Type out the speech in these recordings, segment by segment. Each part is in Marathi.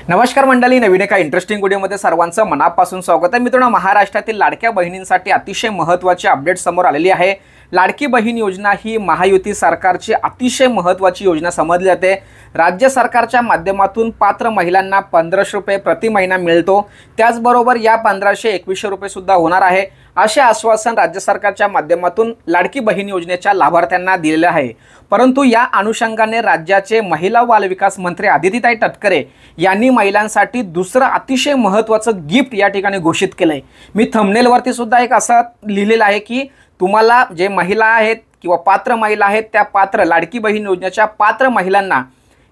नमस्कार मंडळी, नवीन एका इंटरेस्टिंग व्हिडिओमध्ये सर्वांचं मनापासून स्वागत आहे। मित्रांनो, महाराष्ट्रातील लाडक्या बहिणींसाठी अतिशय महत्त्वाची अपडेट समोर आलेली आहे। लाडकी बहीण योजना ही महायुती सरकारची अतिशय महत्त्वाची योजना समजली जाते। राज्य सरकारच्या माध्यमातून पात्र महिलांना 1500 रुपये प्रति महिना मिळतो। त्याचबरोबर या 1500-2100 रुपये सुद्धा होणार आहे, असे आश्वासन राज्य सरकारच्या माध्यमातून लाडकी बहीण योजनेच्या लाभार्थ्यांना दिलेले आहे। परंतु या अनुषंगाने राज्याचे महिला व बालविकास मंत्री आदितीताई तटकरे यांनी महिलांसाठी दुसरं अतिशय महत्त्वाचं गिफ्ट या ठिकाणी घोषित केलंय। मी थंबनेलवरती सुद्धा एक असं लिहिलेलं आहे की तुम्हाला जे महिला आहेत किंवा पात्र महिला आहेत त्या पात्र लाडकी बहीण योजनेच्या पात्र महिलांना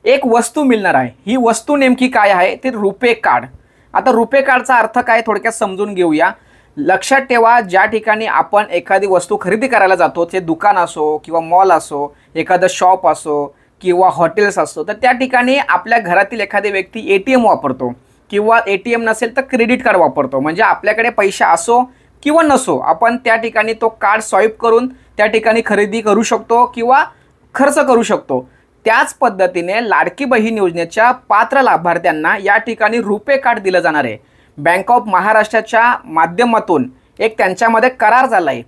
एक वस्तू मिळणार आहे। ही वस्तू नेमकी काय आहे ते रुपे कार्ड। आता रुपे कार्डचा अर्थ काय थोडक्यात समजून घेऊया। लक्षात ठेवा, ज्या ठिकाणी आपण एखादी वस्तू खरेदी करायला जातो, ते दुकान असो किंवा मॉल असो, एखादं शॉप असो किंवा हॉटेल्स असो, तर त्या ठिकाणी आपल्या घरातील एखादी व्यक्ती एटीएम वापरतो किंवा एटीएम नसेल तर क्रेडिट कार्ड वापरतो। म्हणजे आपल्याकडे पैसे असो किंवा नसो, आपण त्या ठिकाणी तो कार्ड स्वाईप करून त्या ठिकाणी खरेदी करू शकतो किंवा खर्च करू शकतो। त्याच पद्धतीने लाडकी बहीण योजनेच्या पात्र लाभार्थ्यांना या ठिकाणी रुपे कार्ड दिलं जाणार आहे। बँक ऑफ महाराष्ट्राच्या माध्यमातून एक त्यांच्यामध्ये करार झाला आहे।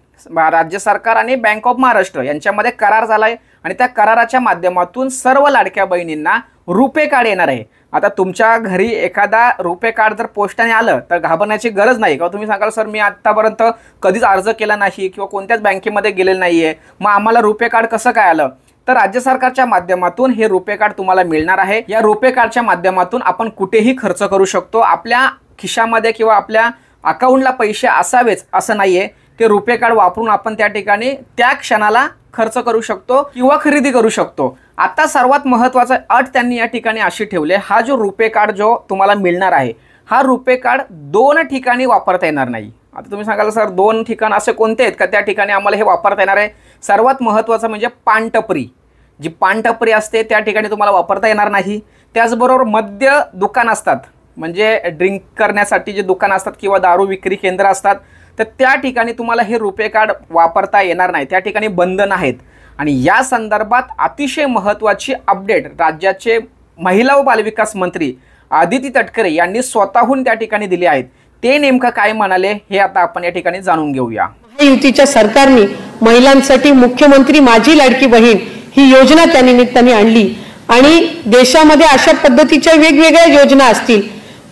राज्य सरकार आणि बँक ऑफ महाराष्ट्र यांच्यामध्ये करार झाला आहे आणि त्या कराराच्या माध्यमातून सर्व लाडक्या बहिणींना रुपे कार्ड येणार आहे। आता तुमच्या घरी एखादा रुपे कार्ड जर पोस्टाने आलं तर घाबरण्याची गरज नाही। किंवा तुम्ही सांगाल सर मी आत्तापर्यंत कधीच अर्ज केला नाही किंवा कोणत्याच बँकेमध्ये गेलेलं नाही आहे, मग आम्हाला रुपे कार्ड कसं काय आलं? तर राज्य सरकारच्या माध्यमातून हे रुपे कार्ड तुम्हाला मिळणार आहे। या रुपे कार्डच्या माध्यमातून आपण कुठेही खर्च करू शकतो। आपल्या खिशामध्ये किंवा आपल्या अकाउंटला पैसे असावेच असं नाहीये। ते रुपे कार्ड वापरून आपण त्या ठिकाणी त्या क्षणाला खर्च करू शकतो किंवा खरेदी करू शकतो। आता सर्वात महत्त्वाचा अट त्यांनी या ठिकाणी अशी ठेवली, हा जो रुपे कार्ड जो तुम्हाला मिळणार आहे, हा रुपे कार्ड 2 ठिकाणी वापरता येणार नाही। आता तुम्ही सांगाल सर 2 ठिकाण असे कोणते आहेत का त्या ठिकाणी आम्हाला हे वापरता येणार आहे? सर्वात महत्त्वाचं म्हणजे पानटपरी, जी पानटपरी असते त्या ठिकाणी तुम्हाला वापरता येणार नाही। त्याचबरोबर मद्य दुकान असतात, म्हणजे ड्रिंक करण्यासाठी जे दुकान असतात किंवा दारू विक्री केंद्र असतात, तर त्या ठिकाणी तुम्हाला हे रुपे कार्ड वापरता येणार नाही, त्या ठिकाणी बंधन आहेत। आणि या संदर्भात अतिशय महत्त्वाची अपडेट राज्याचे महिला व बालविकास मंत्री आदिती तटकरे यांनी स्वतःहून त्या ठिकाणी दिली आहेत। ते नेमकं काय म्हणाले हे आता आपण या ठिकाणी जाणून घेऊया। युतीच्या सरकारने महिलांसाठी मुख्यमंत्री माझी लाडकी बहीण ही योजना त्या निमित्ताने आणली आणि देशामध्ये अशा पद्धतीच्या वेगवेगळ्या योजना असतील,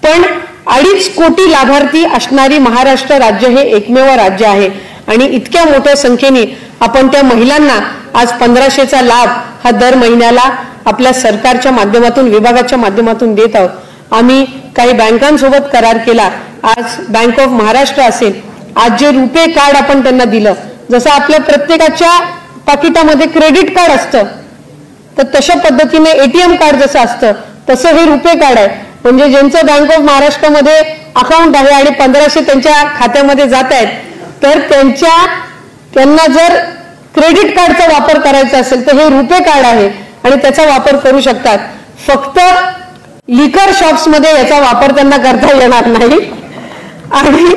पण 2.5 कोटी लाभार्थी असणारी महाराष्ट्र राज्य हे एकमेव राज्य आहे आणि इतक्या मोठ्या संख्येने आपण त्या महिलांना आज 1500चा लाभ हा दर महिन्याला आपल्या सरकारच्या माध्यमातून विभागाच्या माध्यमातून देत आहोत। आम्ही काही बँकांसोबत करार केला। आज बँक ऑफ महाराष्ट्र असेल, आज जे रुपे कार्ड आपण त्यांना दिलं, जसं आपल्या प्रत्येकाच्या पाकिटामध्ये क्रेडिट कार्ड असतं तर तशा पद्धतीने एटीएम कार्ड जसं असतं तसं हे रुपे कार्ड आहे। म्हणजे ज्यांचं बँक ऑफ महाराष्ट्रामध्ये अकाउंट आहे आणि 1500 त्यांच्या खात्यामध्ये जात आहेत, तर त्यांना जर क्रेडिट कार्डचा वापर करायचा असेल तर हे रुपे कार्ड आहे आणि त्याचा वापर करू शकतात। फक्त लिकर शॉप्समध्ये याचा वापर त्यांना करता येणार नाही आणि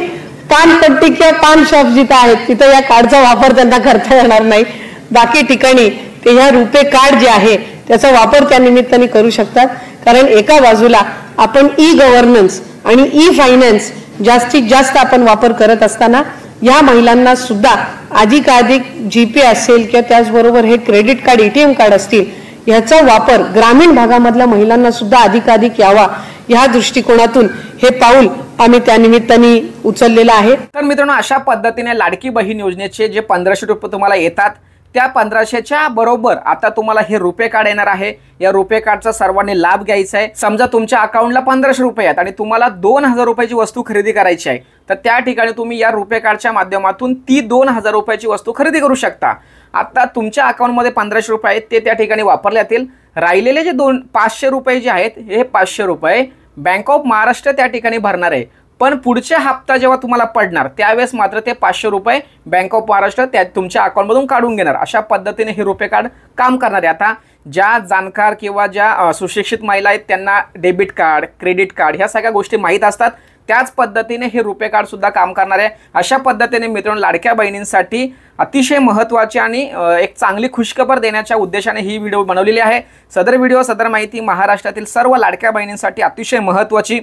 पानपट्टी किंवा पान शॉप जिथं आहेत तिथं या कार्डचा वापर त्यांना करता येणार नाही। बाकी ठिकाणी ते ह्या रुपे कार्ड जे आहे त्याचा वापर त्या निमित्ताने करू शकतात। कारण एका बाजूला आपण ई गव्हर्नन्स आणि ई फायनान्स जास्तीत जास्त आपण वापर करत असताना या महिलांना सुद्धा अधिकाधिक जीपे असेल किंवा त्याचबरोबर हे क्रेडिट कार्ड एटीएम कार्ड असतील याचा वापर ग्रामीण भागामधल्या महिलांना सुद्धा अधिकाधिक यावा, या दृष्टिकोनातून हे पाऊल आम्ही त्या निमित्ताने उचललेलं आहे। तर मित्रांनो, अशा पद्धतीने लाडकी बहीण योजनेचे जे 1500 रुपये तुम्हाला येतात त्या 1500च्या बरोबर आता तुम्हाला हे रुपे कार्ड येणार आहे। या रुपे कार्डचा सर्वांनी लाभ घ्यायचा आहे। समजा तुमच्या अकाउंटला 1500 रुपये आहेत आणि तुम्हाला 2000 रुपयाची वस्तू खरेदी करायची आहे, तर त्या ठिकाणी तुम्ही या रुपे कार्डच्या माध्यमातून ती 2000 रुपयाची वस्तू खरेदी करू शकता। आता तुमच्या अकाउंटमध्ये 1500 रुपये आहेत ते त्या ठिकाणी वापरले जातील। राहिलेले जे 500 रुपये जे आहेत हे 500 रुपये बँक ऑफ महाराष्ट्र त्या ठिकाणी भरणार आहे, पण पुढच्या हप्ता जेव्हा तुम्हाला पडणार त्यावेळेस मात्र ते 500 रुपये बँक ऑफ महाराष्ट्र त्या तुमच्या अकाउंटमधून काढून घेणार। अशा पद्धतीने हे रुपे कार्ड काम करणार आहे। आता ज्या जाणकार किंवा ज्या सुशिक्षित महिला आहेत त्यांना डेबिट कार्ड, क्रेडिट कार्ड ह्या सगळ्या गोष्टी माहीत असतात, त्याच पद्धतीने हे रुपे कार्ड सुद्धा काम करणार आहे। अशा पद्धतीने मित्रांनो लाडक्या बहिणींसाठी अतिशय महत्त्वाची आणि एक चांगली खुशखबर देण्याच्या उद्देशाने ही व्हिडिओ बनवलेली आहे। सदर माहिती महाराष्ट्रातील सर्व लाडक्या बहिणींसाठी अतिशय महत्त्वाची,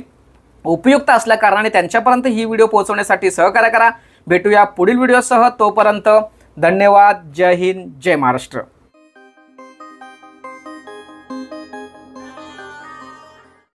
उपयुक्त असल्या कारणाने त्यांच्यापर्यंत ही व्हिडिओ पोहोचवण्यासाठी सहकार्य करा। भेटूया पुढील व्हिडिओसह, तोपर्यंत धन्यवाद। जय हिंद, जय महाराष्ट्र।